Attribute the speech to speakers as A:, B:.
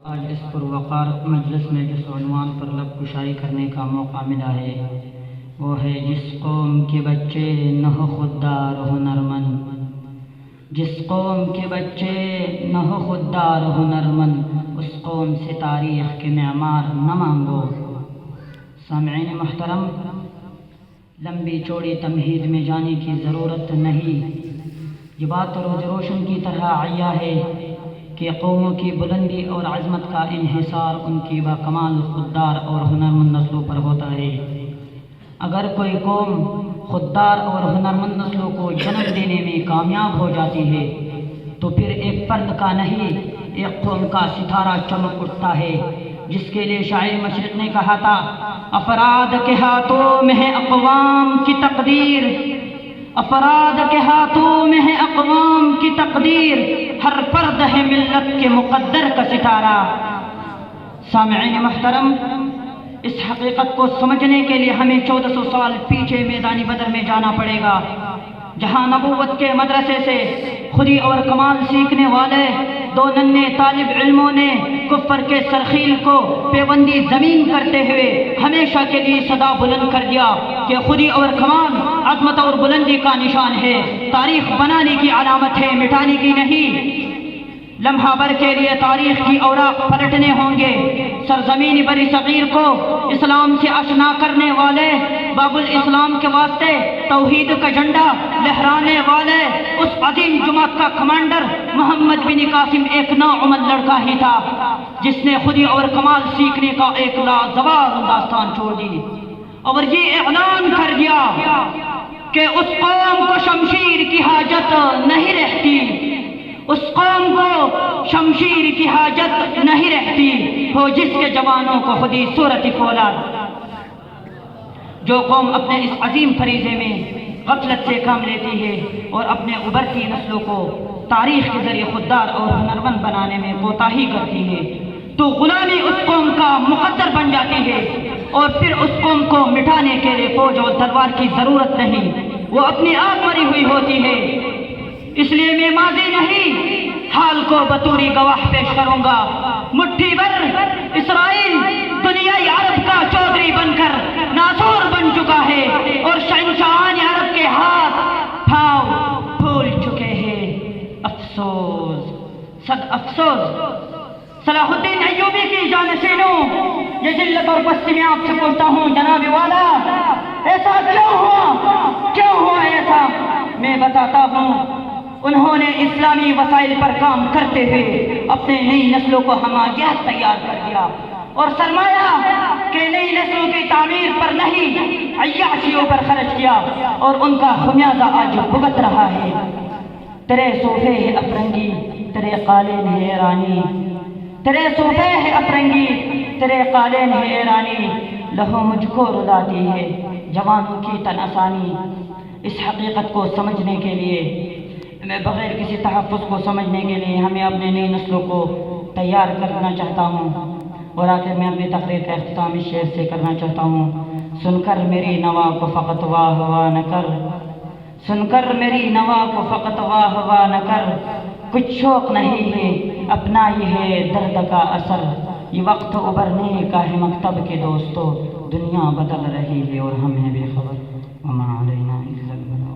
A: آج اس پروقار مجلس میں جس عنوان پر لب کشائی کرنے کا موقع ملا ہے وہ ہے جس قوم کے بچے نہ ہو خوددار ہنرمند، جس قوم کے بچے نہ ہو خوددار ہنرمند، اس قوم سے تاریخ کے معمار نہ مانگو۔ سامعین محترم، لمبی چوڑی تمہید میں جانے کی ضرورت نہیں، یہ بات روز روشن کی طرح عیاں ہے کہ قوموں کی بلندی اور عظمت کا انحصار ان کی باکمال خوددار اور ہنرمند نسلوں پر ہوتا ہے۔ اگر کوئی قوم خوددار اور ہنرمند نسلوں کو جنم دینے میں کامیاب ہو جاتی ہے تو پھر ایک فرد کا نہیں، ایک قوم کا ستارہ چمک اٹھتا ہے، جس کے لیے شاعر مشرق نے کہا تھا، افراد کے ہاتھوں میں ہے اقوام کی تقدیر، افراد کے ہاتھوں میں ہے اقوام کی تقدیر، ہر فرد ہے ملت کے مقدر کا ستارہ۔ سامعین محترم، اس حقیقت کو سمجھنے کے لیے ہمیں 1400 سال پیچھے میدانی بدر میں جانا پڑے گا، جہاں نبوت کے مدرسے سے خودی اور کمال سیکھنے والے دو ننھے طالب علموں نے کفر کے سرخیل کو پیوندی زمین کرتے ہوئے ہمیشہ کے لیے صدا بلند کر دیا کہ خودی اور کمال عظمت اور بلندی کا نشان ہے، تاریخ بنانے کی علامت ہے، مٹانے کی نہیں۔ لمحہ بھر کے لیے تاریخ کی اوراق پلٹنے ہوں گے، سرزمین بری صغیر کو اسلام سے آشنا کرنے والے، باب الاسلام کے واسطے توحید کا جھنڈا لہرانے والے اس عظیم جماعت کا کمانڈر محمد بن قاسم ایک نوعمر لڑکا ہی تھا، جس نے خودی اور کمال سیکھنے کا ایک لازوال داستان چھوڑ دی اور یہ اعلان کر دیا کہ اس قوم کو شمشیر کی حاجت نہیں رہتی، اس قوم کو شمشیر کی حاجت نہیں رہتی، ہو جس کے جوانوں کو خودی صورت فولاد۔ جو قوم اپنے اس عظیم فریضے میں غفلت سے کام لیتی ہے اور اپنے ابھرتی نسلوں کو تاریخ کے ذریعے خوددار اور ہنرمند بنانے میں کوتاہی کرتی ہے تو غلامی اس قوم کا مقدر بن جاتی ہے، اور پھر اس قوم کو مٹانے کے لیے فوج اور تلوار کی ضرورت نہیں، وہ اپنی آپ مری ہوئی ہوتی ہے۔ اس لیے میں ماضی نہیں، حال کو بطور گواہ پیش کروں گا۔ مٹھی بھر اسرائیل دنیای عرب کا چودھری بن کر ناسور بن چکا ہے اور شہنشاہان عرب کے ہاتھ پاؤں پھول چکے ہیں۔ افسوس، صد افسوس، صلاح الدین ایوبی کی جانشینوں، یہ ذلت اور پستی میں آپ سے پوچھتا ہوں جناب والا، ایسا کیوں ہوا ایسا؟ میں بتاتا ہوں، انہوں نے اسلامی وسائل پر کام کرتے ہوئے اپنے نئی نسلوں کو ہماجت تیار کر دیا اور سرمایہ کہ نئی نسلوں کی تعمیر پر نہیں، عیاشیوں پر خرچ کیا، اور ان کا خمیازہ آج بھگت رہا ہے۔ تیرے صوفے ہے افرنگی، تیرے قالین ہے ایرانی، تیرے صوفے ہے افرنگی، تیرے قالین ہے ایرانی، لہو مجھ کو رلاتی ہے جوانوں کی تن آسانی۔ اس حقیقت کو سمجھنے کے لیے، میں بغیر کسی تحفظ کو سمجھنے کے لیے ہمیں اپنے نئی نسلوں کو تیار کرنا چاہتا ہوں، اور آخر میں اپنی تقریر کا اختتام اس شعر سے کرنا چاہتا ہوں، سن کر میری نوا کو فقط واہ واہ نہ کر، سن کر میری نوا کو فقط واہ واہ نہ کر، کچھ شوق نہیں ہے اپنا ہی ہے درد کا اثر، یہ وقت ابھرنے کا ہے مکتب کے دوستو، دنیا بدل رہی ہے اور ہم ہیں بے خبر، وما علینا الا البلاغ۔